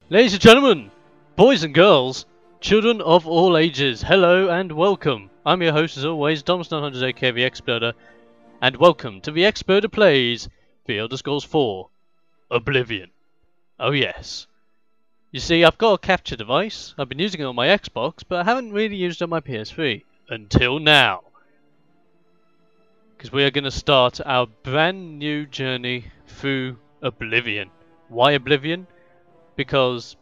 Ladies and gentlemen, boys and girls, children of all ages, hello and welcome. I'm your host as always, Thomas900 aka TheXploder, and welcome to TheXploder Plays The Elder Scrolls 4 Oblivion. Oh yes. You see, I've got a capture device. I've been using it on my Xbox, but I haven't really used it on my PS3 until now. Because we are going to start our brand new journey through Oblivion. Why Oblivion? Because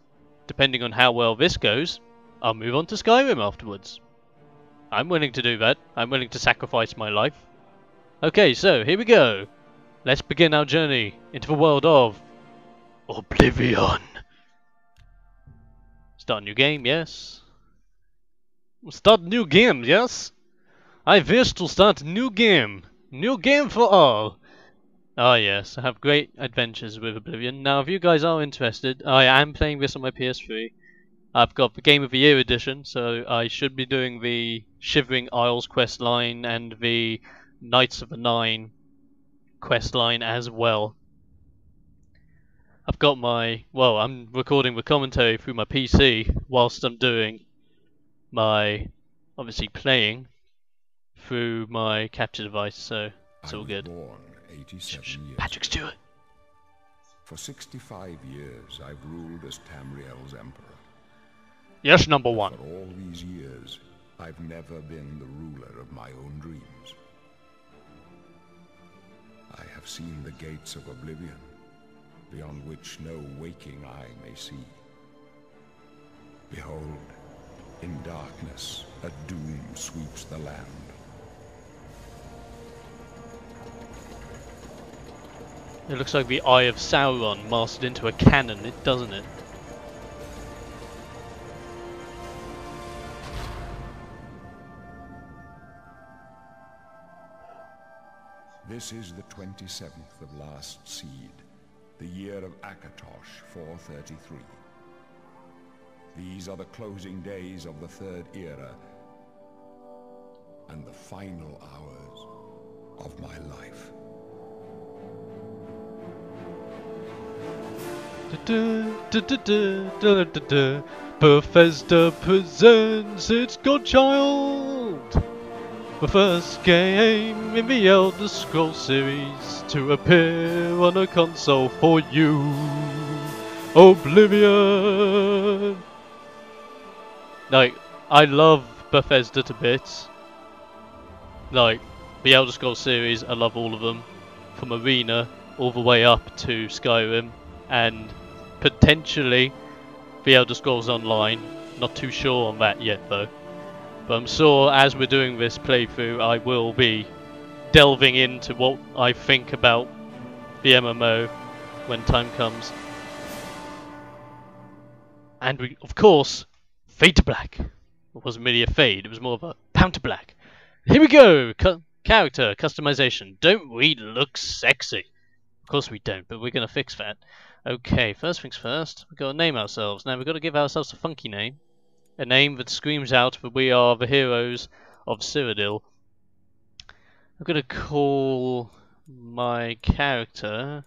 depending on how well this goes, I'll move on to Skyrim afterwards. I'm willing to do that. I'm willing to sacrifice my life. Okay, so here we go. Let's begin our journey into the world of Oblivion. Start a new game, yes. Start new game, yes. I wish to start new game. New game for all. Ah yes, I have great adventures with Oblivion. Now if you guys are interested, I am playing this on my PS3. I've got the Game of the Year edition, so I should be doing the Shivering Isles quest line and the Knights of the Nine quest line as well. I've got I'm recording the commentary through my PC whilst I'm doing my, obviously playing through my capture device, so it's all good. Born 87 years Patrick ago. Stewart. For 65 years, I've ruled as Tamriel's emperor. Yes, number one. For all these years, I've never been the ruler of my own dreams. I have seen the gates of Oblivion, beyond which no waking eye may see. Behold, in darkness, a doom sweeps the land. It looks like the Eye of Sauron mastered into a cannon, doesn't it? This is the 27th of last seed, the year of Akatosh 433. These are the closing days of the Third Era, and the final hours of my life. Bethesda presents its godchild! The first game in the Elder Scrolls series to appear on a console for you. Oblivion! Like, I love Bethesda to bits. Like, the Elder Scrolls series, I love all of them. From Arena all the way up to Skyrim. And potentially the Elder Scrolls Online. Not too sure on that yet though. But I'm sure as we're doing this playthrough I will be delving into what I think about the MMO when time comes. And we, of course, fade to black. It wasn't really a fade, it was more of a pound to black. Here we go! Character customization. Don't we look sexy? Of course we don't, but we're going to fix that. Okay, first things first, we've got to name ourselves. Now we've got to give ourselves a funky name. A name that screams out that we are the heroes of Cyrodiil. I'm going to call my character...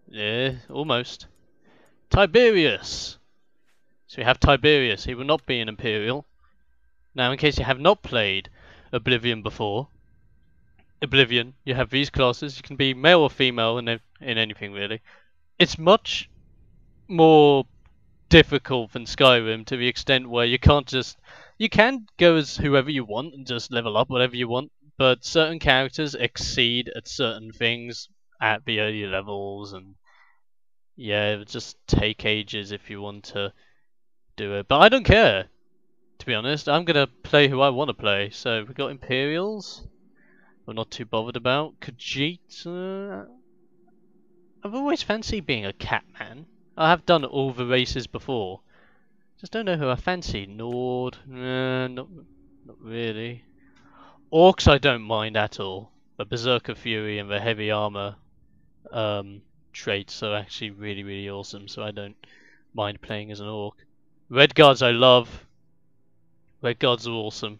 Yeah, almost. Tiberius! So we have Tiberius, he will not be an Imperial. Now, in case you have not played Oblivion before, Oblivion, you have these classes. You can be male or female in anything really. It's much more difficult than Skyrim to the extent where you can't just... You can go as whoever you want and just level up whatever you want, but certain characters exceed at certain things at the early levels, and yeah, it would just take ages if you want to do it. But I don't care. To be honest, I'm gonna play who I want to play. So we got Imperials. We're not too bothered about Khajiit. I've always fancied being a Catman. I have done all the races before. Just don't know who I fancy. Nord, not really. Orcs I don't mind at all. The Berserker Fury and the heavy armor traits are actually really awesome. So I don't mind playing as an orc. Red Guards I love. Red Guards are awesome.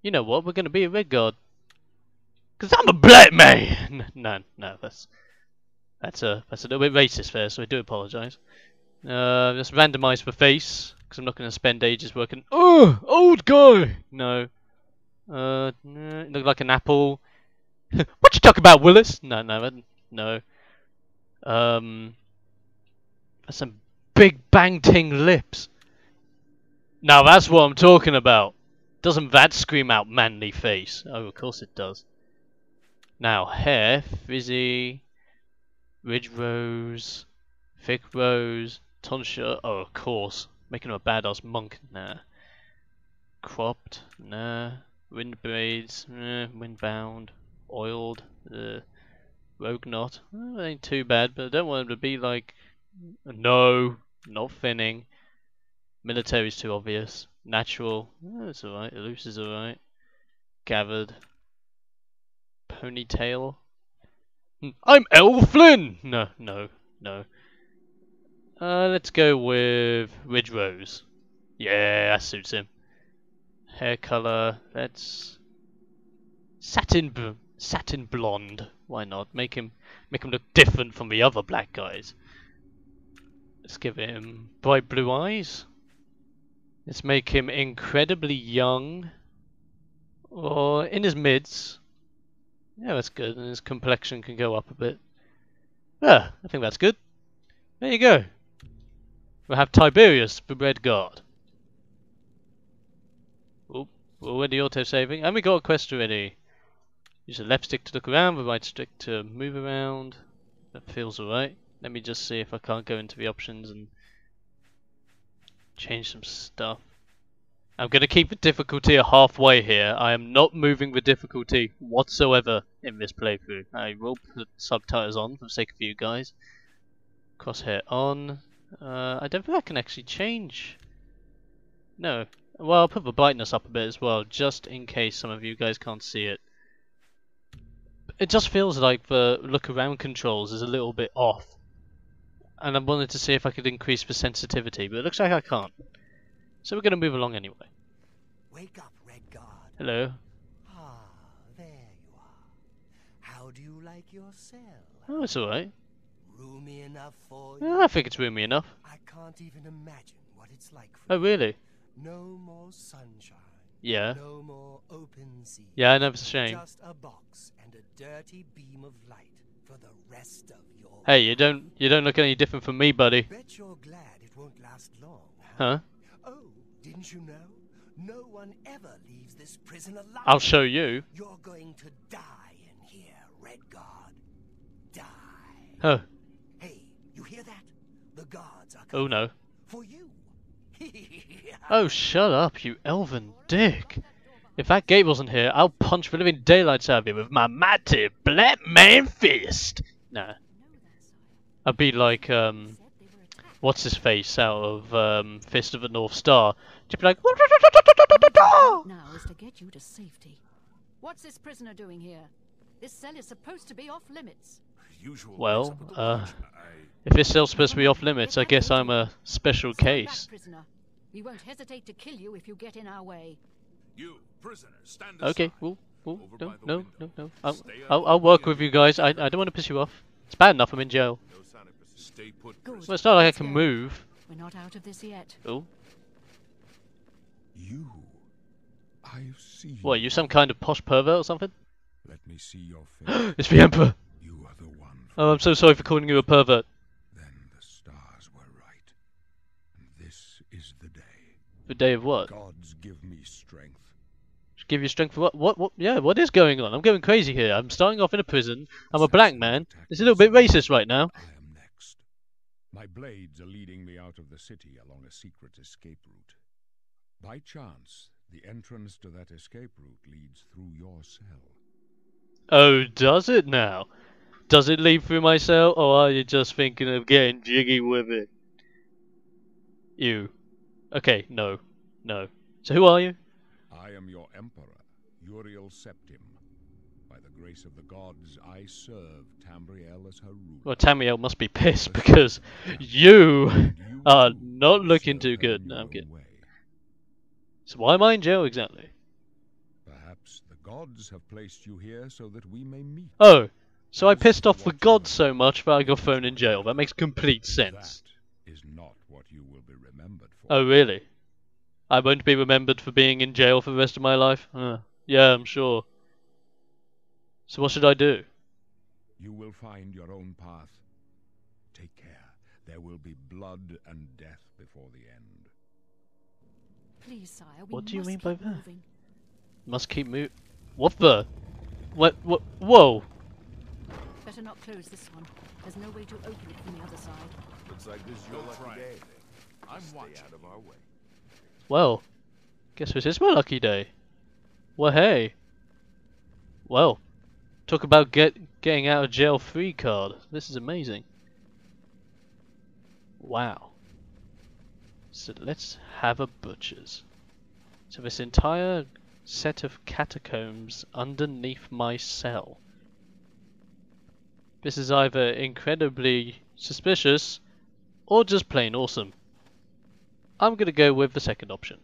You know what? We're gonna be a Red Guard. Cause I'm a black man! No, that's a little bit racist there, so I do apologise. Let's randomise the face, because I'm not going to spend ages working. Oh, old guy! No. Look like an apple. What you talk about, Willis? No. That's some big bang-ting lips. Now that's what I'm talking about. Doesn't that scream out manly face? Oh, of course it does. Now, hair, frizzy, ridge rose, thick rose, tonsure. Oh, of course. Making him a badass monk. Nah. Cropped. Nah. Wind braids. Windbound. Oiled. Rogue knot. That ain't too bad, but I don't want him to be like. No. Not thinning. Military's too obvious. Natural. That's alright. Loose is alright. Gathered. Ponytail. I'm El Flynn! No. Let's go with Ridge Rose. Yeah, that suits him. Hair color. Let's satin blonde. Why not? Make him look different from the other black guys. Let's give him bright blue eyes. Let's make him incredibly young, or in his mids. Yeah, that's good. And his complexion can go up a bit. Yeah, I think that's good. There you go. We'll have Tiberius, the Red Guard. Oh, we're already auto-saving. And we got a quest already. Use the left stick to look around, the right stick to move around. That feels alright. Let me just see if I can't go into the options and change some stuff. I'm going to keep the difficulty halfway here. I am not moving the difficulty whatsoever in this playthrough. I will put subtitles on for the sake of you guys. Crosshair on. I don't think I can actually change. No. Well, I'll put the brightness up a bit as well, just in case some of you guys can't see it. It just feels like the look around controls is a little bit off. And I wanted to see if I could increase the sensitivity, but it looks like I can't. So we're going to move along anyway. Wake up, Red Guard. Hello. Ah, there you are. How do you like your cell? Oh, it's alright. Roomy enough for you? Yeah, I think it's roomy enough. I can't even imagine what it's like for Oh, you. really? No more sunshine. Yeah. No more open sea. Yeah, I know it's a shame. Just a box and a dirty beam of light for the rest of your Hey, you don't look any different from me, buddy. Bet you're glad it won't last long, Huh? Oh, didn't you know? No one ever leaves this prison alive. I'll show you. You're going to die in here, Red Guard. Die. Oh. Hey, you hear that? The guards are Oh coming. no. For you. Oh, shut up, you elven dick. If that gate wasn't here, I'll punch the living daylights out of you with my mighty black man fist. Nah. I'd be like, what's his face out of Fist of the North Star? Just be like, now is to get you to safety. What's this prisoner doing here? This cell is supposed to be off limits. well, if this cell's supposed to be off limits, I guess I'm a special case. Prisoner. We won't hesitate to kill you if you get in our way. You, prisoner, stand aside. Okay, well, Over by the no. window. I'll work with you guys. I don't want to piss you off. It's bad enough I'm in jail. No sign of pursuit. Stay put, Good. prisoner. Well, it's not like I Let's can go. move. We're not out of this yet. Oh, You. I've seen. what? You some kind of posh pervert or something? Let me see your face. It's the Emperor. You are the one. Oh, I'm so sorry for calling you a pervert. Then the stars were right. And this is the day. The day of what? Gods give me strength. Give you strength for what? What? Yeah, what is going on? I'm going crazy here. I'm starting off in a prison. I'm a black man. It's a little bit racist right now. I am next. My blades are leading me out of the city along a secret escape route. By chance, the entrance to that escape route leads through your cell. Oh, does it now? Does it lead through my cell, or are you just thinking of getting jiggy with it? You. Okay, no. So who are you? I am your emperor, Uriel Septim. By the grace of the gods, I serve Tamriel as her ruler. Well, Tamriel must be pissed because you And are too not looking serve too her good. in No, your I'm own kidding. way. So why am I in jail exactly? Perhaps the gods have placed you here so that we may meet. Oh, so I As pissed for off the what you gods have so done, much that I got it thrown is in jail. That makes complete That sense. is not what you will be remembered for. Oh, really? I won't be remembered for being in jail for the rest of my life? Yeah, I'm sure. So what should I do? You will find your own path. Take care. There will be blood and death before the end. Please, sire, we What do you must mean by keep that? moving. Must keep moving. What the? What? Whoa! Better not close this one. There's no way to open it from the other side. Looks like this is your lucky day. I'm watching. Stay out of our way. Well, guess this is my lucky day. Well, hey. Well, talk about getting out of jail free card. This is amazing. Wow. So let's have a butcher's. So this entire set of catacombs underneath my cell. This is either incredibly suspicious or just plain awesome. I'm gonna go with the second option.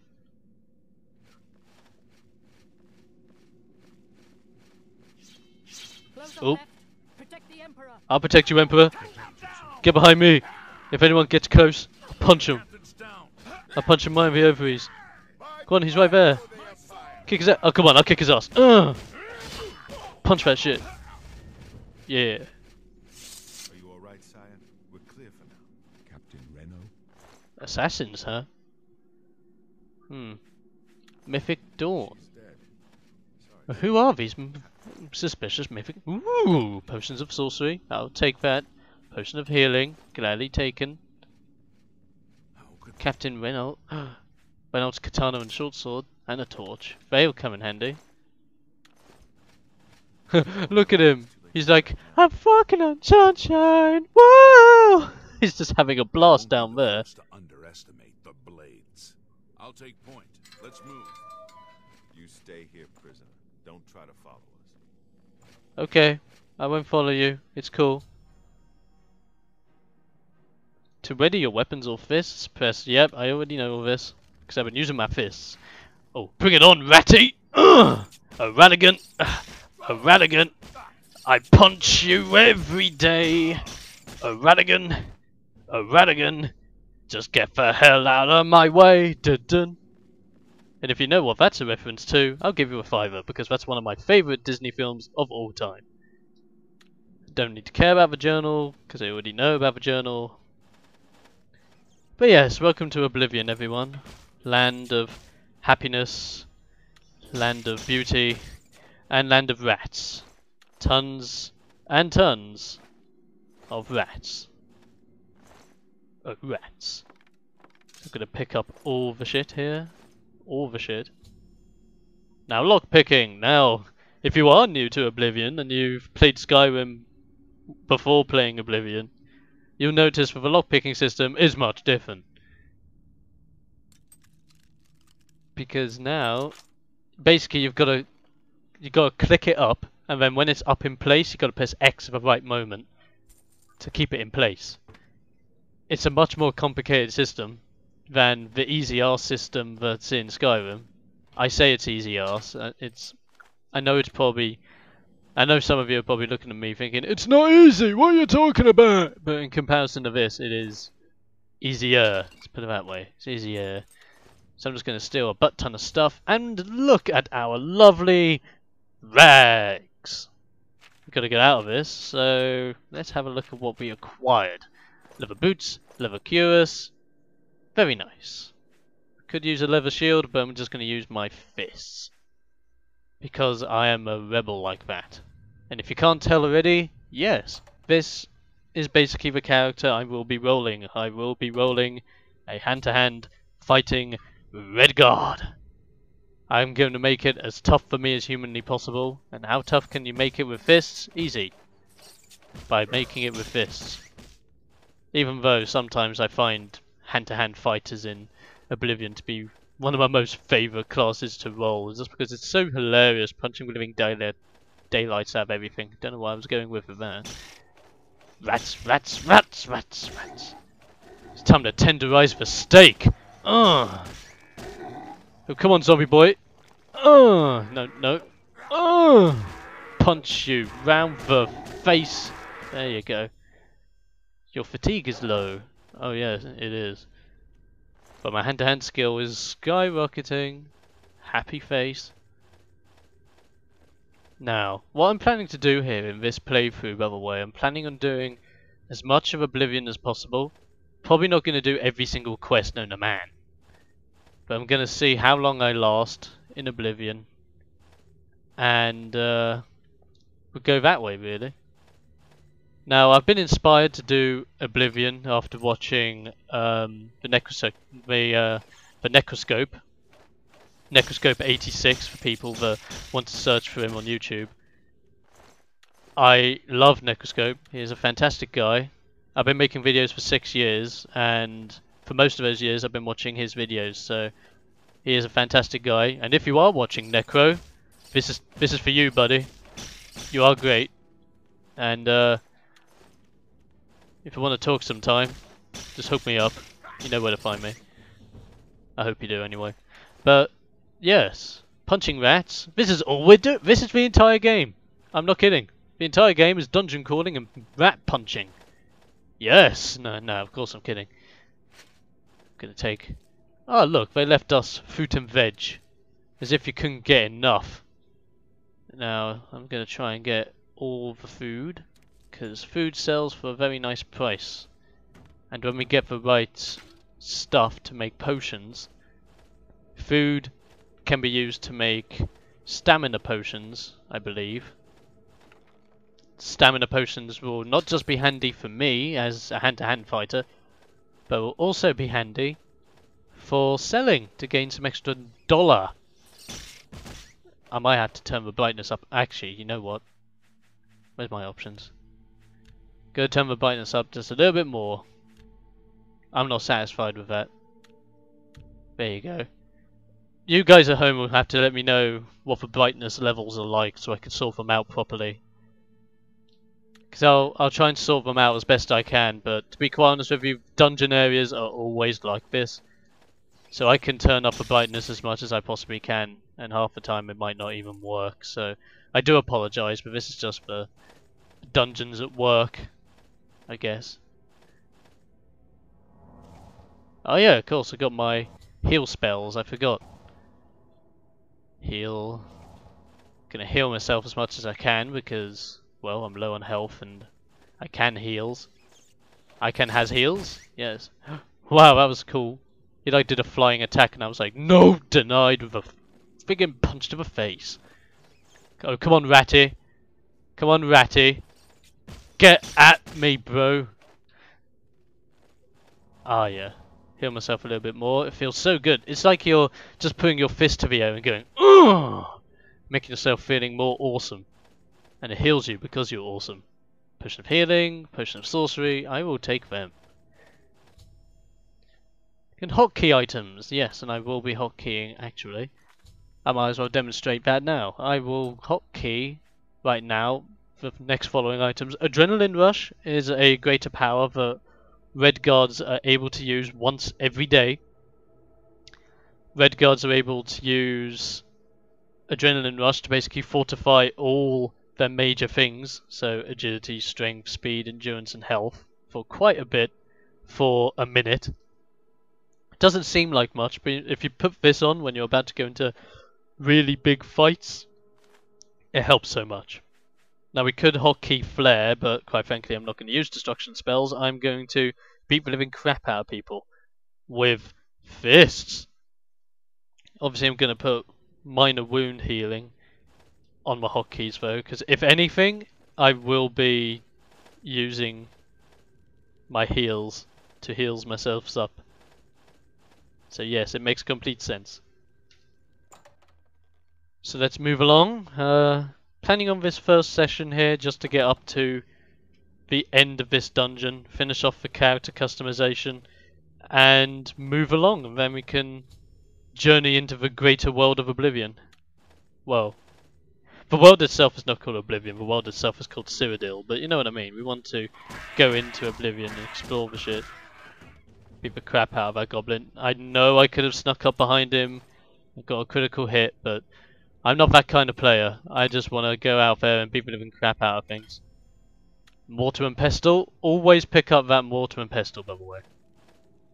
Close Oh. up left. Protect the Emperor. I'll protect you, Emperor. Get behind me. If anyone gets close, I'll punch him. Captain's down. I'll punch him right in the ovaries. Go on, he's right there. Kick his ass. Oh, come on, I'll kick his ass. Punch that shit. Yeah. Are you all right, sire? We're clear for now. Captain Reno? Assassins, huh? Mythic Dawn. He's dead. Sorry. Who are these suspicious mythic? Ooh, potions of sorcery. I'll take that. Potion of healing. Gladly taken. How could Captain Renault. Renault's katana and short sword. And a torch. They'll come in handy. Look at him. He's like, I'm fucking on sunshine. Whoa! He's just having a blast Don't down be the there. first to underestimate the blades. I'll take point. Let's move. You stay here, prisoner. Don't try to follow us. Okay, I won't follow you. It's cool. To ready your weapons or fists, press. Yep, I already know all this. Because I've been using my fists. Oh, bring it on, ratty! Ugh! A Radigan! A Radigan! I punch you every day! A Radigan! A Radigan! Just get the hell out of my way! Dun-dun! And if you know what that's a reference to, I'll give you a fiver, because that's one of my favourite Disney films of all time. Don't need to care about the journal, because I already know about the journal. But yes, welcome to Oblivion, everyone. Land of happiness, land of beauty, and land of rats. Tons and tons of rats. Oh, rats. I'm gonna pick up all the shit here. All the shit. Now, lockpicking. Now, if you are new to Oblivion and you've played Skyrim before playing Oblivion, you'll notice that the lockpicking system is much different. Because now, basically, you've got to click it up, and then when it's up in place, you've got to press X at the right moment to keep it in place. It's a much more complicated system than the easy arse system that's in Skyrim. I say it's easy arse. I know some of you are probably looking at me thinking, it's not easy, what are you talking about? But in comparison to this, it is easier. Let's put it that way. It's easier. So I'm just going to steal a butt ton of stuff, and look at our lovely rags. We've got to get out of this, so let's have a look at what we acquired. Leather boots, leather cuirass, very nice. Could use a leather shield, but I'm just going to use my fists. Because I am a rebel like that. And if you can't tell already, yes, this is basically the character I will be rolling. I will be rolling a hand-to-hand fighting Redguard. I'm going to make it as tough for me as humanly possible. And how tough can you make it with fists? Easy. By making it with fists. Even though sometimes I find hand-to-hand fighters in Oblivion to be one of my most favourite classes to roll, just because it's so hilarious punching the living daylights out of everything. Don't know why I was going with that. Rats, rats, rats, rats, rats. It's time to tenderize the steak. Oh, come on, zombie boy. No, no. Punch you round the face. There you go. Your fatigue is low. Oh yeah, it is. But my hand-to-hand skill is skyrocketing. Happy face. Now, what I'm planning to do here in this playthrough, by the way, I'm planning on doing as much of Oblivion as possible. Probably not going to do every single quest known to man. But I'm going to see how long I last in Oblivion. And we'll go that way, really. Now, I've been inspired to do Oblivion after watching the Necroscope. Necroscope 86 for people that want to search for him on YouTube. I love Necroscope. He is a fantastic guy. I've been making videos for 6 years, and for most of those years I've been watching his videos, so he is a fantastic guy. And if you are watching Necro, this is for you, buddy. You are great. And if you want to talk sometime, just hook me up. You know where to find me. I hope you do anyway. But yes, punching rats. This is all we're doing. This is the entire game. I'm not kidding. The entire game is dungeon crawling and rat punching. Yes. No, of course I'm kidding. I'm gonna take... Oh look, they left us fruit and veg. As if you couldn't get enough. Now, I'm gonna try and get all the food. Because food sells for a very nice price. And when we get the right stuff to make potions, food can be used to make stamina potions, I believe. Stamina potions will not just be handy for me as a hand-to-hand fighter, but will also be handy for selling to gain some extra dollar. I might have to turn the brightness up. Actually, you know what? Where's my options? Go turn the brightness up just a little bit more. I'm not satisfied with that. There you go. You guys at home will have to let me know what the brightness levels are like so I can sort them out properly. Because I'll try and sort them out as best I can, but to be quite honest with you, dungeon areas are always like this. So I can turn up the brightness as much as I possibly can, and half the time it might not even work. So I do apologise, but this is just for dungeons at work, I guess. Oh yeah, of course, I got my heal spells, I forgot. Heal. Gonna heal myself as much as I can because, well, I'm low on health and I can heals. I can has heals? Yes. Wow, that was cool. He like did a flying attack and I was like, no! Denied with a friggin' punch to the face. Oh, come on, Ratty. Come on, Ratty. Get at me, bro. Ah, yeah. Heal myself a little bit more. It feels so good. It's like you're just putting your fist to the air and going, ugh! Making yourself feeling more awesome. And it heals you because you're awesome. Potion of healing, potion of sorcery. I will take them. And hotkey items. Yes, and I will be hotkeying, actually. I might as well demonstrate that now. I will hotkey right now the next following items. Adrenaline Rush is a greater power that Red Guards are able to use once every day. Red Guards are able to use Adrenaline Rush to basically fortify all their major things, so agility, strength, speed, endurance and health, for quite a bit for a minute. It doesn't seem like much, but if you put this on when you're about to go into really big fights, it helps so much. Now we could hotkey Flare, but quite frankly I'm not going to use destruction spells. I'm going to beat the living crap out of people with fists. Obviously I'm going to put minor wound healing on my hotkeys though, because if anything I will be using my heals to heal myself up. So yes, it makes complete sense. So let's move along. Planning on this first session here just to get up to the end of this dungeon, finish off the character customization, and move along, and then we can journey into the greater world of Oblivion. Well, The world itself is not called Oblivion, the world itself is called Cyrodiil, but you know what I mean. We want to go into Oblivion and explore the shit. Beat the crap out of that goblin. I know I could have snuck up behind him, got a critical hit, but I'm not that kind of player. I just want to go out there and beat the living crap out of things. Mortar and pestle, always pick up that mortar and pestle, by the way.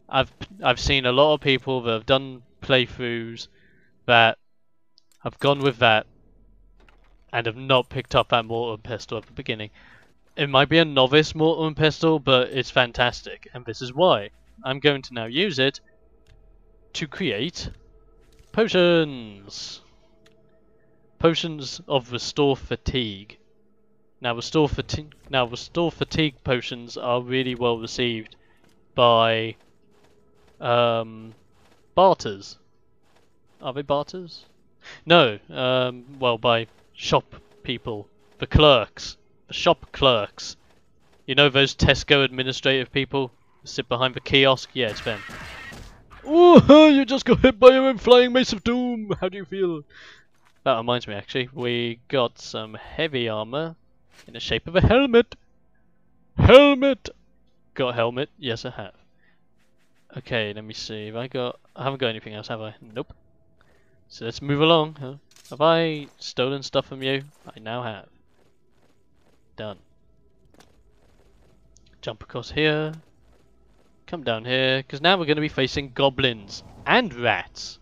I've seen a lot of people that have done playthroughs that have gone with that and have not picked up that mortar and pestle at the beginning. It might be a novice mortar and pestle, but it's fantastic, and this is why. I'm going to now use it to create potions. Potions of Restore Fatigue. Now Restore Fatigue potions are really well received by barters. Are they barters? No, well, by shop people, the clerks, the shop clerks. You know those Tesco administrative people who sit behind the kiosk? Yeah, it's them. Oh, you just got hit by a flying mace of doom. How do you feel? That reminds me, actually, we got some heavy armor in the shape of a helmet. Helmet. Got a helmet? Yes, I have. Okay, let me see. I haven't got anything else, have I? Nope. So let's move along. Huh? Have I stolen stuff from you? I now have. Done. Jump across here. Come down here, because now we're going to be facing goblins and rats.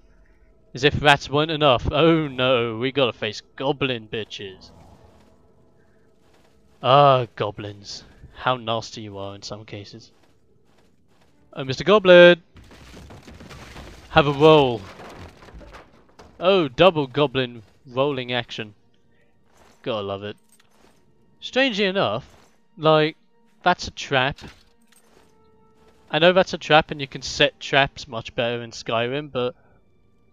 As if rats weren't enough. Oh no, we gotta face goblin bitches. Ah, goblins. How nasty you are in some cases. Oh, Mr. Goblin! Have a roll. Oh, double goblin rolling action. Gotta love it. Strangely enough, like, that's a trap. I know that's a trap and you can set traps much better in Skyrim, but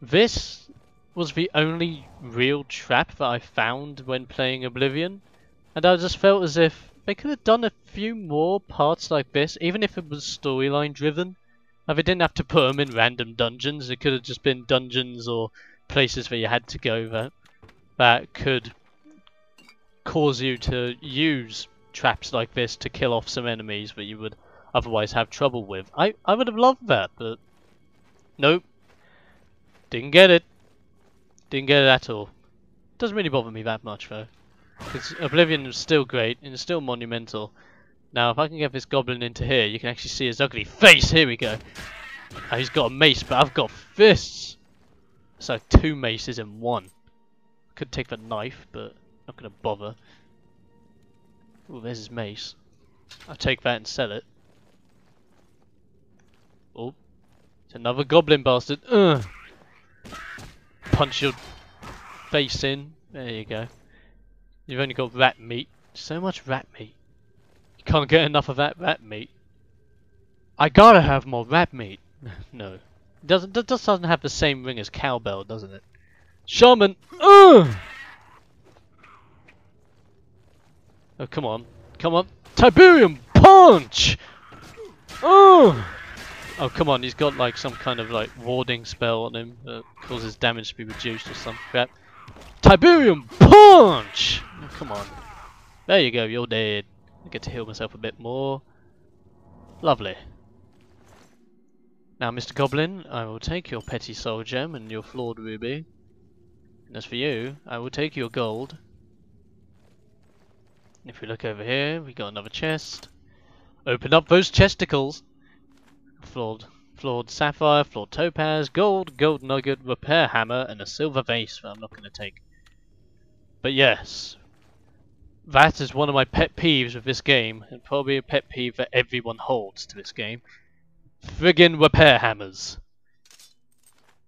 this was the only real trap that I found when playing Oblivion. And I just felt as if they could have done a few more parts like this, even if it was storyline driven. Like, they didn't have to put them in random dungeons. It could have just been dungeons or places where you had to go that could cause you to use traps like this to kill off some enemies that you would otherwise have trouble with. I would have loved that, but nope. Didn't get it. Didn't get it at all. Doesn't really bother me that much though. Because Oblivion is still great and it's still monumental. Now if I can get this goblin into here, you can actually see his ugly face. Here we go. Oh, he's got a mace, but I've got fists. It's like 2 maces in one. Could take the knife, but not gonna bother. Oh, there's his mace. I'll take that and sell it. Oh, it's another goblin bastard. Ugh. Punch your face in. There you go. You've only got rat meat. So much rat meat. You can't get enough of that rat meat. I gotta have more rat meat. No. That just doesn't have the same ring as cowbell, doesn't it? Shaman! Ugh! Oh, come on. Come on. Tiberium punch! Oh! Oh, come on. He's got like some kind of like warding spell on him that causes damage to be reduced or some crap. Tiberium punch! Oh, come on. There you go. You're dead. I get to heal myself a bit more. Lovely. Now, Mr. Goblin, I will take your petty soul gem and your flawed ruby. And as for you, I will take your gold. If we look over here, we got another chest. Open up those chesticles. Flawed sapphire, flawed topaz, gold, gold nugget, repair hammer, and a silver vase that I'm not going to take. But yes, that is one of my pet peeves with this game, and probably a pet peeve that everyone holds to this game. Friggin' repair hammers.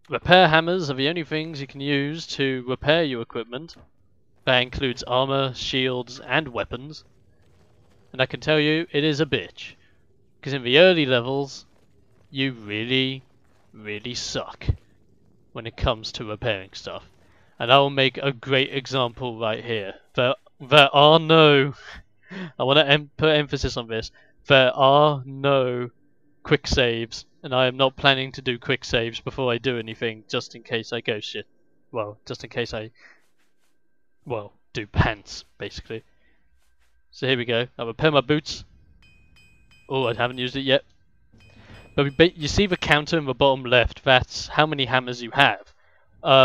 Repair hammers are the only things you can use to repair your equipment. That includes armor, shields, and weapons. And I can tell you, it is a bitch. Because in the early levels, you really, really suck when it comes to repairing stuff. And I will make a great example right here. There are no... I want to put emphasis on this. There are no quick saves. And I am not planning to do quick saves before I do anything, just in case I go shit. Well, just in case I... Well, do pants, basically. So here we go. I'll repair my boots. Oh, I haven't used it yet. But you see the counter in the bottom left, that's how many hammers you have.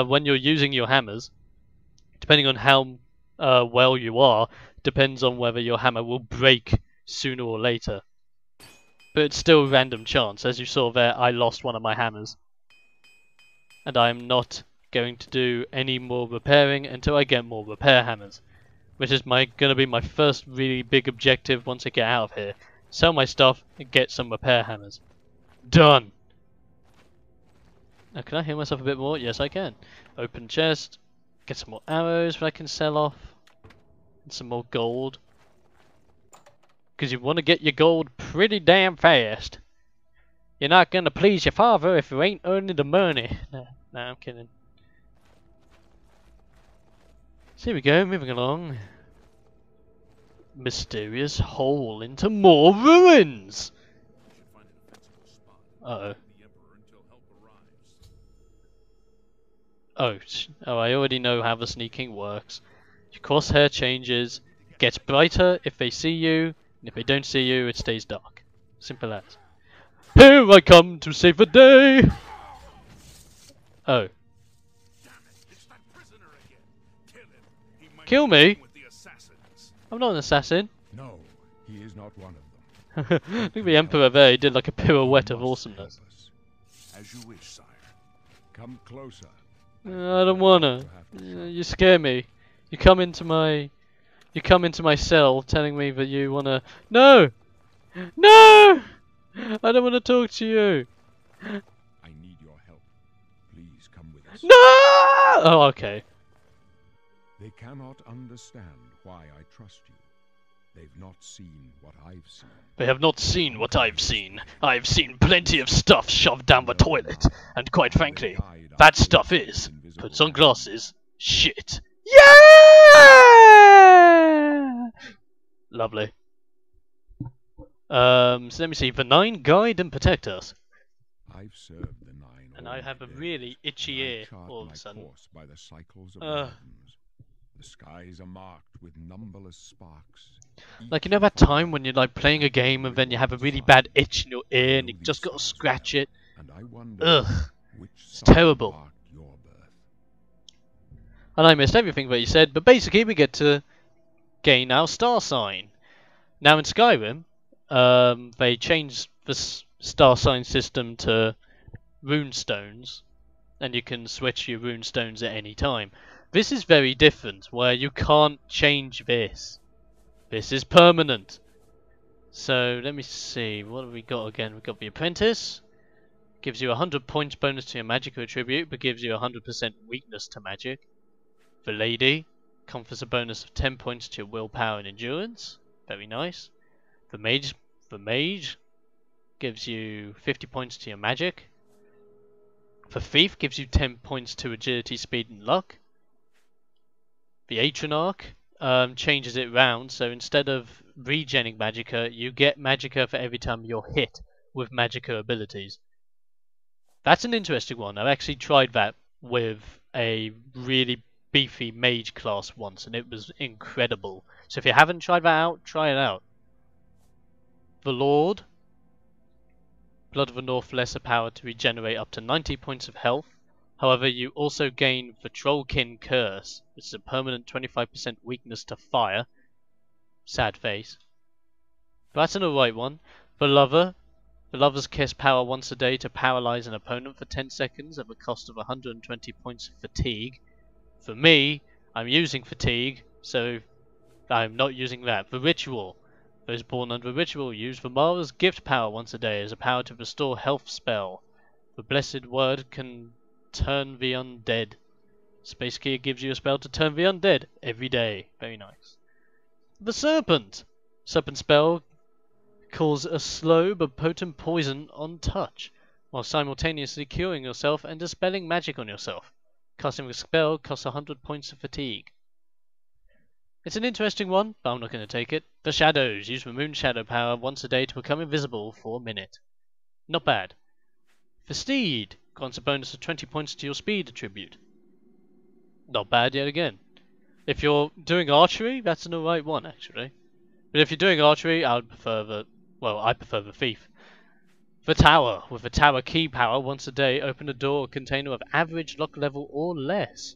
When you're using your hammers, depending on how well you are, depends on whether your hammer will break sooner or later. But it's still a random chance. As you saw there, I lost one of my hammers. And I am not going to do any more repairing until I get more repair hammers. Which is going to be my first really big objective once I get out of here. Sell my stuff and get some repair hammers. Done! Now can I heal myself a bit more? Yes I can. Open chest. Get some more arrows that I can sell off. And some more gold. Because you want to get your gold pretty damn fast. You're not going to please your father if you ain't earning the money. No, I'm kidding. So here we go, moving along. Mysterious hole into more ruins! Uh-oh. Oh, I already know how the sneaking works. Your crosshair changes, gets brighter if they see you, and if they don't see you, it stays dark. Simple as. Here I come to save the day! Oh. Kill me? I'm not an assassin. No, he is not one of them. Look at the Emperor there, he did like a pirouette of awesomeness. As you wish, sire. Come closer. I don't wanna. You scare me. You come into my cell telling me that you wanna. No! No! I don't wanna talk to you. I need your help. Please come with us. No! Oh, okay. They cannot understand why I trust you. They've not seen what I've seen. They have not seen what I've seen. I've seen plenty of stuff shoved down the toilet, and quite frankly, that stuff is, puts on glasses, shit. Yeah! Lovely. So let me see. The 9 guide and protect us. I've served the 9 And all I have my a days, really itchy and I ear chart all of my a sudden. course by the cycles of the heavens. The skies are marked with numberless sparks. Like, you know that time when you're like playing a game and then you have a really bad itch in your ear and you just gotta scratch it? And I wonder Ugh. which It's sign terrible. marked your birth. And I missed everything that you said, but basically we get to gain our star sign. Now in Skyrim, they changed the star sign system to rune stones, and you can switch your rune stones at any time. This is very different, where you can't change this. This is permanent. So let me see, what have we got again? We've got the apprentice. Gives you 100 points bonus to your magic attribute, but gives you 100% weakness to magic. The lady confers a bonus of 10 points to your willpower and endurance. Very nice. The mage gives you 50 points to your magic. The thief gives you 10 points to agility, speed, and luck. The Atronach changes it round, so instead of regenning magicka, you get magicka for every time you're hit with magicka abilities. That's an interesting one. I've actually tried that with a really beefy mage class once, and it was incredible. So if you haven't tried that out, try it out. The Lord, Blood of the North, lesser power to regenerate up to 90 points of health. However, you also gain the Trollkin Curse, which is a permanent 25% weakness to fire. Sad face. But that's an alright one. The Lover's Kiss power once a day to paralyze an opponent for 10 seconds at the cost of 120 points of fatigue. For me, I'm using fatigue, so I'm not using that. The Ritual. Those born under the Ritual use the Mara's Gift power once a day as a power to restore health spell. The Blessed Word can turn the undead. So basically it gives you a spell to turn the undead every day. Very nice. The Serpent. Serpent spell causes a slow but potent poison on touch, while simultaneously curing yourself and dispelling magic on yourself. Casting the spell costs 100 points of fatigue. It's an interesting one, but I'm not going to take it. The Shadows. Use the Moon Shadow power once a day to become invisible for a minute. Not bad. The Steed. Grants a bonus of 20 points to your speed attribute. Not bad yet again. If you're doing archery, that's an alright one actually. But if you're doing archery, I would prefer the, well, I prefer the thief. The tower, with the tower key power, once a day, open a door or container of average lock level or less.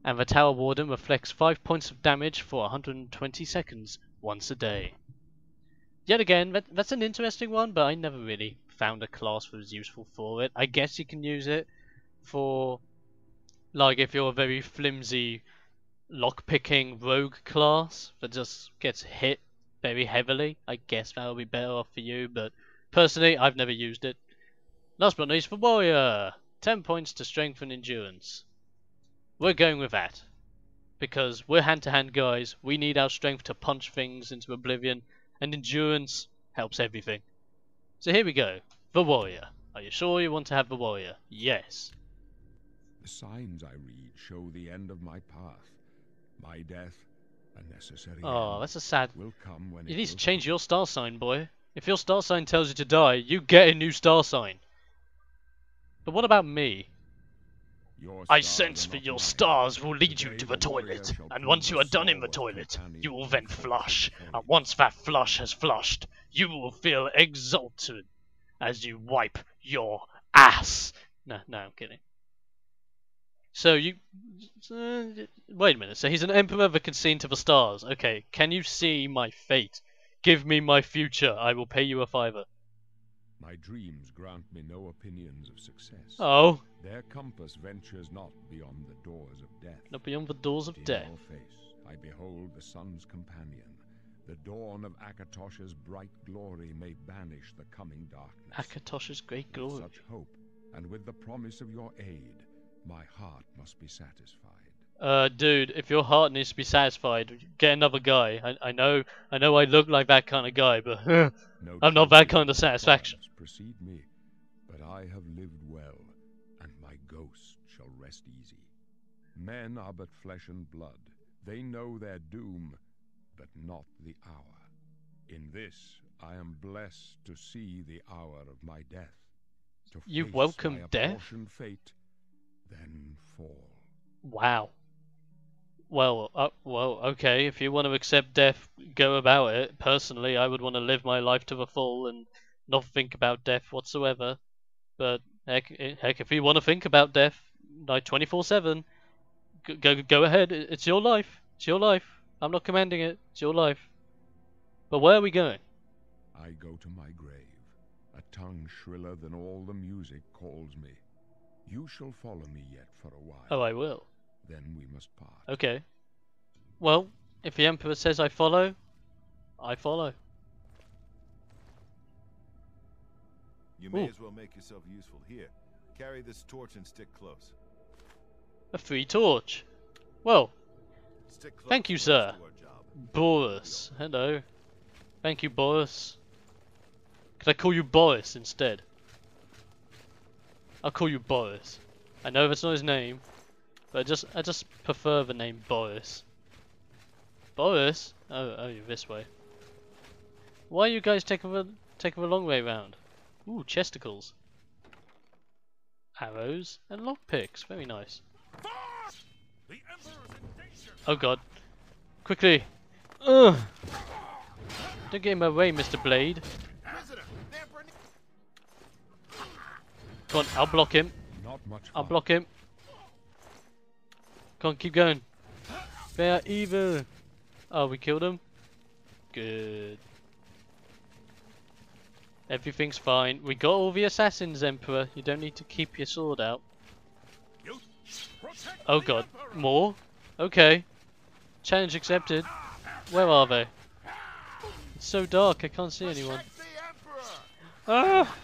And the tower warden reflects 5 points of damage for 120 seconds, once a day. Yet again, that's an interesting one, but I never really found a class that was useful for it. I guess you can use it for, like, if you're a very flimsy lock-picking rogue class that just gets hit very heavily. I guess that'll be better off for you, but personally, I've never used it. Last but not least, for warrior, 10 points to strength and endurance. We're going with that because we're hand-to-hand guys. We need our strength to punch things into oblivion, and endurance helps everything. So here we go. The warrior. Are you sure you want to have the warrior? Yes. The signs I read show the end of my path. My death, a necessary end, That's a sad. will come when You it need to will change come. your star sign, boy. If your star sign tells you to die, you get a new star sign. But what about me? Your I stars sense are that not your mine. stars will lead you Today to the the warrior toilet, shall and prove once a you are done in the stalwart toilet, companion you will to then the force of flush, the and Holy once that flush has flushed, you will feel exalted as you wipe your ass. No, I'm kidding. So you... wait a minute, so he's an emperor that can see into the stars. Okay, can you see my fate? Give me my future, I will pay you a fiver. My dreams grant me no opinions of success. Oh, Their compass ventures not beyond the doors of death. not beyond the doors of In death. your face I behold the sun's companion. The dawn of Akatosh's bright glory may banish the coming darkness. Akatosh's great With glory. such hope, and with the promise of your aid, my heart must be satisfied. Dude, if your heart needs to be satisfied, get another guy. I know I look like that kind of guy, but No I'm not that traces kind of my satisfaction. triumphs precede me, but I have lived well, and my ghost shall rest easy. Men are but flesh and blood. They know their doom, but not the hour. In this, I am blessed to see the hour of my death. To You face welcome my death? apportioned fate, then fall. Wow. Well, okay. If you want to accept death, go about it. Personally, I would want to live my life to the full and not think about death whatsoever. But heck, if you want to think about death, like 24/7, go ahead. It's your life. It's your life. I'm not commanding it. It's your life. But where are we going? I go to my grave. A tongue shriller than all the music calls me. You shall follow me yet for a while. Oh, I will. Then we must part. Okay. Well, if the Emperor says I follow, I follow. You may Ooh. as well make yourself useful. Here, carry this torch and stick close. A free torch. Well, Stick close. thank you, and sir. let's do our job. Boris. Hello. Thank you, Boris. Could I call you Boris instead? I'll call you Boris. I know that's not his name, but I just prefer the name Boris. Boris? Oh, you're this way. Why are you guys taking the long way round? Ooh, chesticles. Arrows and lockpicks. Very nice. The Emperor's in danger. Oh god. Quickly. Ugh. Don't get in my way, Mr. Blade. Prisoner, the Emperor Come on, I'll block him. Not much I'll fun. block him. Come on, keep going. They are evil. Oh, we killed him? Good. Everything's fine. We got all the assassins, Emperor. You don't need to keep your sword out. You protect Oh the god. Emperor. More? Okay. Challenge accepted. Where are they? It's so dark, I can't see anyone. Protect the Emperor. Ah!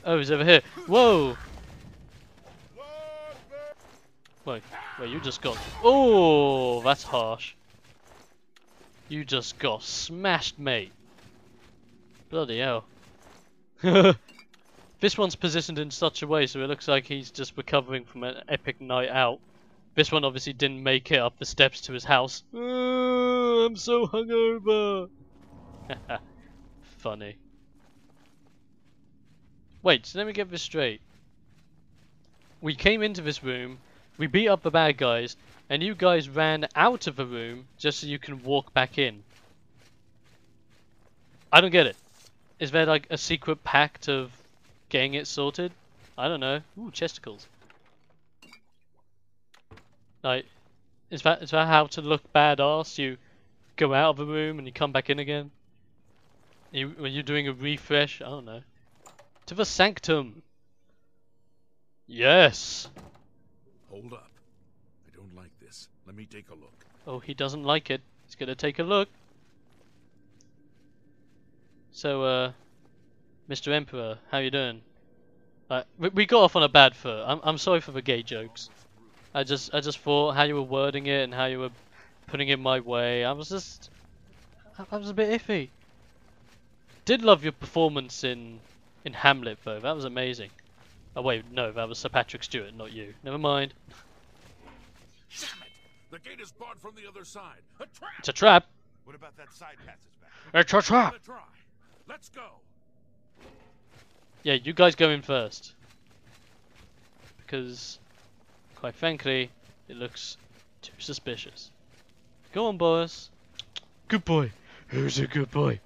Oh, he's over here. Whoa! Wait, you just got... Oh, that's harsh. You just got smashed, mate. Bloody hell. This one's positioned in such a way so it looks like he's just recovering from an epic night out. This one obviously didn't make it up the steps to his house. I'm so hungover. Funny. Wait, so let me get this straight. We came into this room, We beat up the bad guys, and you guys ran out of the room just so you can walk back in. I don't get it. Is there like a secret pact of getting it sorted? I don't know. Ooh, chesticles. Like, is that how to look badass? You go out of the room and you come back in again? When you're doing a refresh? I don't know. To the sanctum. Yes. Hold up. I don't like this. Let me take a look. Oh, he doesn't like it. He's gonna take a look. So, Mr. Emperor, how you doing? We got off on a bad foot. I'm sorry for the gay jokes. I just thought how you were wording it and how you were putting it my way. I was a bit iffy. Did love your performance in Hamlet though. That was amazing. Oh wait, no, that was Sir Patrick Stewart, not you. Never mind. Damn it! The gate is barred from the other side. A trap! It's a trap. What about that side passage back? It's a trap. Give it a try. Let's go. Yeah, you guys go in first. Because, quite frankly, it looks too suspicious. Go on, boys. Good boy. Who's a good boy?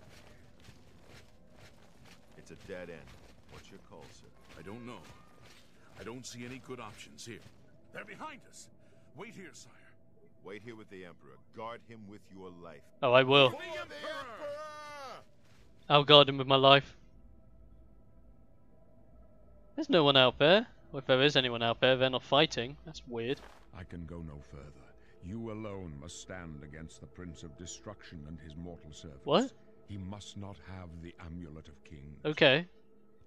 It's a dead end. What's your call, sir? I don't know. I don't see any good options here. They're behind us. Wait here, sire. Wait here with the Emperor. Guard him with your life. Oh, I will. For the Emperor! I'll guard him with my life. There's no one out there. Or if there is anyone out there, they're not fighting. That's weird. I can go no further. You alone must stand against the Prince of Destruction and his mortal servants. What? He must not have the Amulet of Kings. Okay.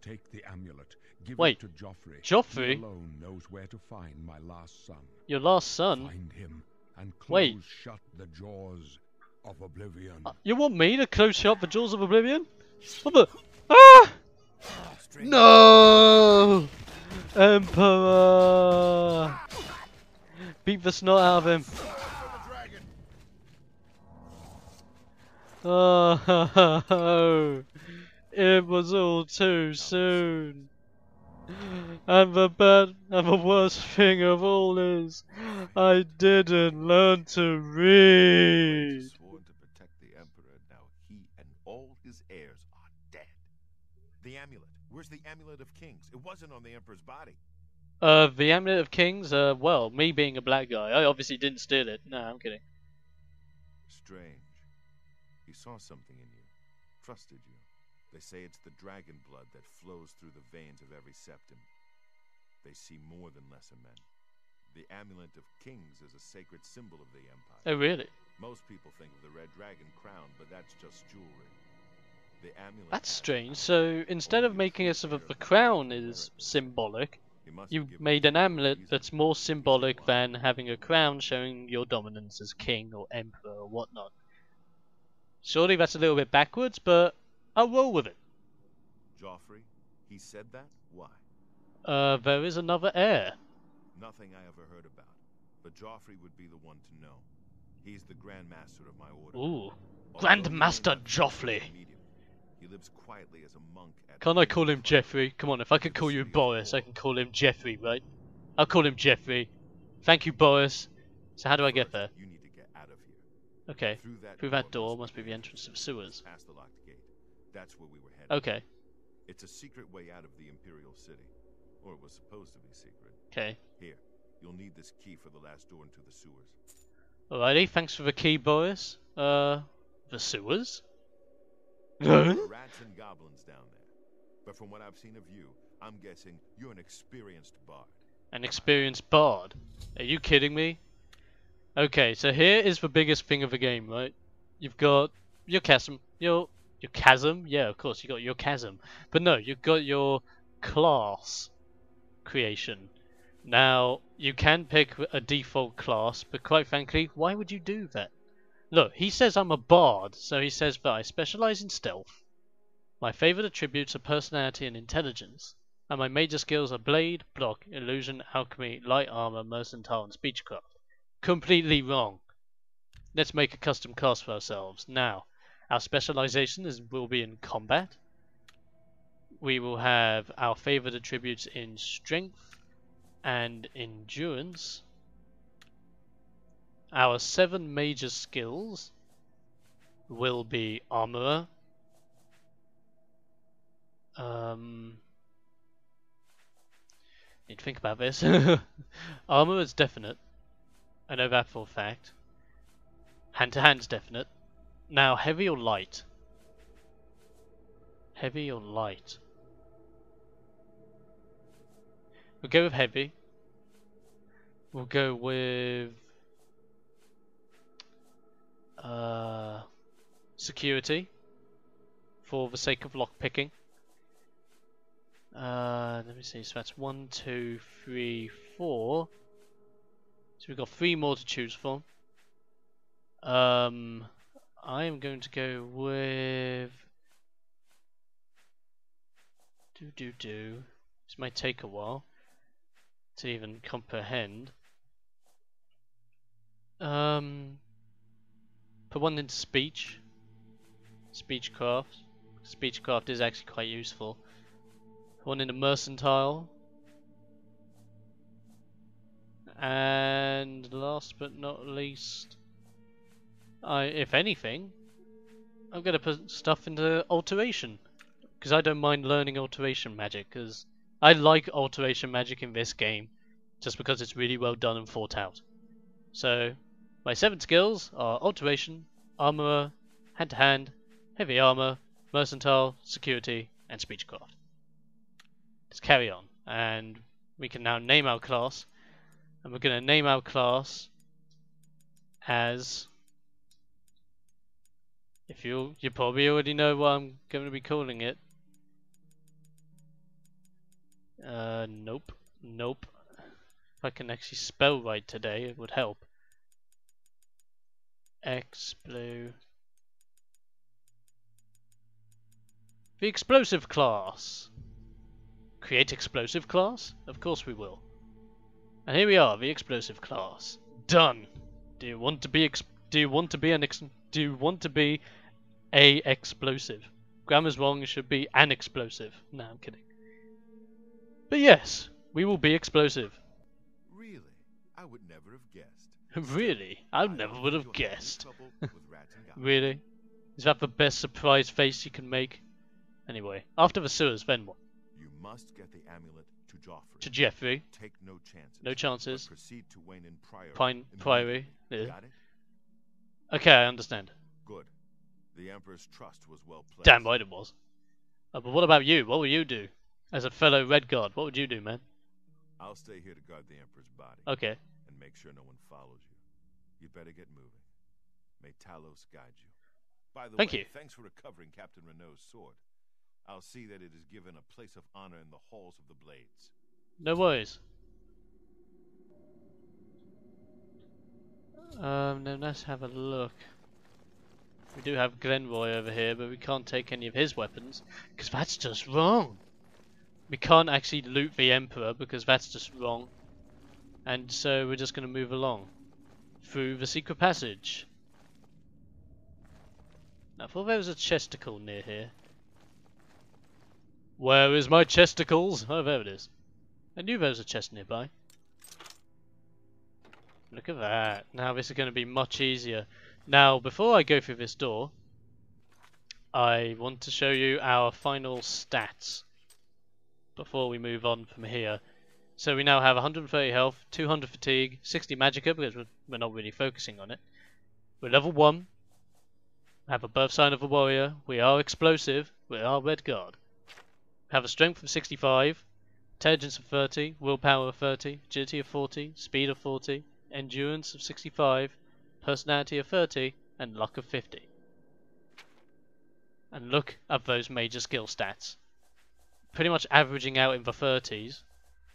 Take the amulet. Give Wait. it to Joffrey. Joffrey? He alone knows where to find my last son. Your last son? Find him and close Wait. shut the jaws of Oblivion. You want me to close shut the jaws of Oblivion? What the? Ah! No! Emperor! Beat the snot out of him. Oh, it was all too soon. And the worst thing of all is, I didn't learn to read. Sworn to protect the Emperor. Now he and all his heirs are dead. The amulet. Where's the Amulet of Kings? It wasn't on the Emperor's body. The Amulet of Kings, well, me being a black guy, I obviously didn't steal it. No, I'm kidding. Strange. He saw something in you. Trusted you. They say it's the dragon blood that flows through the veins of every septum. They see more than lesser men. The Amulet of Kings is a sacred symbol of the Empire. Oh, really? Most people think of the red dragon crown, but that's just jewelry. The amulet That's has strange. power. So instead of Only a making it so true that the leader crown knows is where it symbolic, He must you have given made us an a amulet reason. that's more Reason symbolic why. than having a crown showing your dominance as king or emperor or whatnot. Surely that's a little bit backwards, but I'll roll with it. Joffrey, he said that? Why? There is another heir. Nothing I ever heard about. But Joffrey would be the one to know. He's the Grand Master of my order. Ooh. Although Grand he may Master not be Joffrey. immediate, he lives quietly as a monk at Can't I call him Jeffrey? Come on, if I could the call you city of Boris, I Thor. can call him Jeffrey, right? I'll call him Jeffrey. Thank you, Boris. So how do I get First, there? You need to get out of here. Okay. Through that door must be the be entrance to the sewers. Past the locked gate. That's where we were headed. Okay. It's a secret way out of the Imperial City. Or it was supposed to be secret. Okay. Here, you'll need this key for the last door into the sewers. Alrighty, thanks for the key, Boris. The sewers? There are No? rats and goblins down there. But from what I've seen of you, I'm guessing you're an experienced bard. An experienced bard. Are you kidding me? Okay, so here is the biggest thing of the game, right? You've got your chasm. Your chasm? Yeah, of course, you got your chasm. But no, you've got your class creation. Now, you can pick a default class, but quite frankly, why would you do that? Look, he says I'm a bard, so he says that I specialize in stealth. My favorite attributes are personality and intelligence, and my major skills are blade, block, illusion, alchemy, light armor, mercantile, and speechcraft. Completely wrong. Let's make a custom class for ourselves. Now, our specialization will be in combat. We will have our favorite attributes in strength and endurance. our 7 major skills will be Armorer. Need to think about this. Armorer is definite. I know that for a fact. Hand to hand's definite. Now, heavy or light? Heavy or light? We'll go with heavy. We'll go with security for the sake of lockpicking. Let me see. So that's 1, 2, 3, 4. So we've got 3 more to choose from. I am going to go with This might take a while to even comprehend. Put one into speech. Speechcraft. Speechcraft is actually quite useful. Put one into mercantile. And last but not least, if anything, I'm gonna put stuff into alteration, because I don't mind learning alteration magic, because I like alteration magic in this game, just because it's really well done and thought out. So my 7 skills are alteration, armorer, hand to hand, heavy armor, mercantile, security, and speechcraft. Let's carry on, and we can now name our class, and we're gonna name our class as, if you probably already know what I'm going to be calling it. Nope. If I can actually spell right today, it would help. Xploder. The explosive class. Create explosive class? Of course we will. And here we are, the explosive class. Done. Do you want to be a explosive? Grammar's wrong, it should be an explosive. No, I'm kidding. But yes, we will be explosive. Really? I would never have guessed. Really? I never would have guessed. Really? Is that the best surprise face you can make? Anyway, after the sewers, then what? You must get the amulet to Joffrey. To Jeffrey. Take no chances. No chances. But proceed to Wayne and Priory. Yeah. Got it? Okay, I understand. Good. The Emperor's trust was well placed. Damn right it was. But what about you? What will you do? As a fellow Red Guard, what would you do, man? I'll stay here to guard the Emperor's body. Okay. And make sure no one follows you. You'd better get moving. May Talos guide you. By the way, thanks for recovering Captain Renault's sword. I'll see that it is given a place of honor in the halls of the Blades. No worries. Now let's have a look. We do have Glenroy over here, but we can't take any of his weapons, because that's just wrong. We can't actually loot the Emperor, because that's just wrong. And so we're just going to move along through the secret passage. Now, I thought there was a chesticle near here. Where is my chesticles? Oh, there it is. I knew there was a chest nearby. Look at that. Now this is going to be much easier. Now, before I go through this door, I want to show you our final stats before we move on from here. So we now have 130 health, 200 fatigue, 60 magicka, because we're not really focusing on it. We're level 1. Have a birth sign of a warrior. We are explosive. We are Red Guard. Have a strength of 65, intelligence of 30, willpower of 30, agility of 40, speed of 40, endurance of 65, personality of 30, and luck of 50. And look at those major skill stats. Pretty much averaging out in the 30s.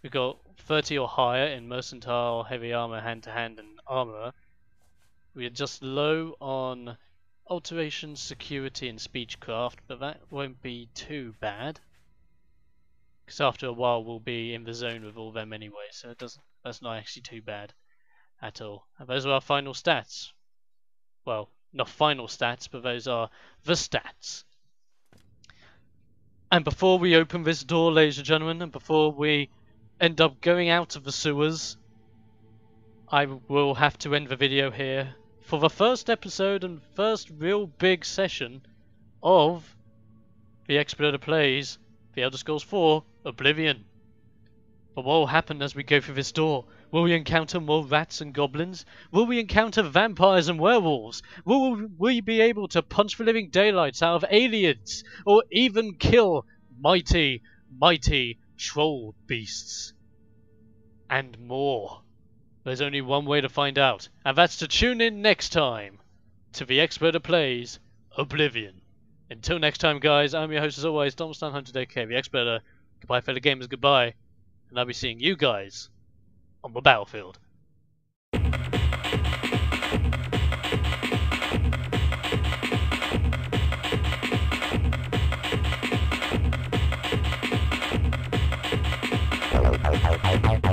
We've got 30 or higher in mercantile, heavy armor, hand-to-hand, and armorer. We are just low on alteration, security, and speechcraft, but that won't be too bad. Because after a while we'll be in the zone with all them anyway, so that's not actually too bad at all. And those are our final stats. Well, not final stats, but those are the stats. And before we open this door, ladies and gentlemen, and before we end up going out of the sewers, I will have to end the video here for the first episode and first real big session of the Xploder Plays The Elder Scrolls 4 Oblivion. But what will happen as we go through this door? Will we encounter more rats and goblins? Will we encounter vampires and werewolves? Will we be able to punch the living daylights out of aliens? Or even kill mighty troll beasts? And more. There's only one way to find out, and that's to tune in next time to The Xploder Plays Oblivion. Until next time, guys, I'm your host as always, Hunter DK, The Xploder. Goodbye, fellow gamers, goodbye. And I'll be seeing you guys on the battlefield. Bye.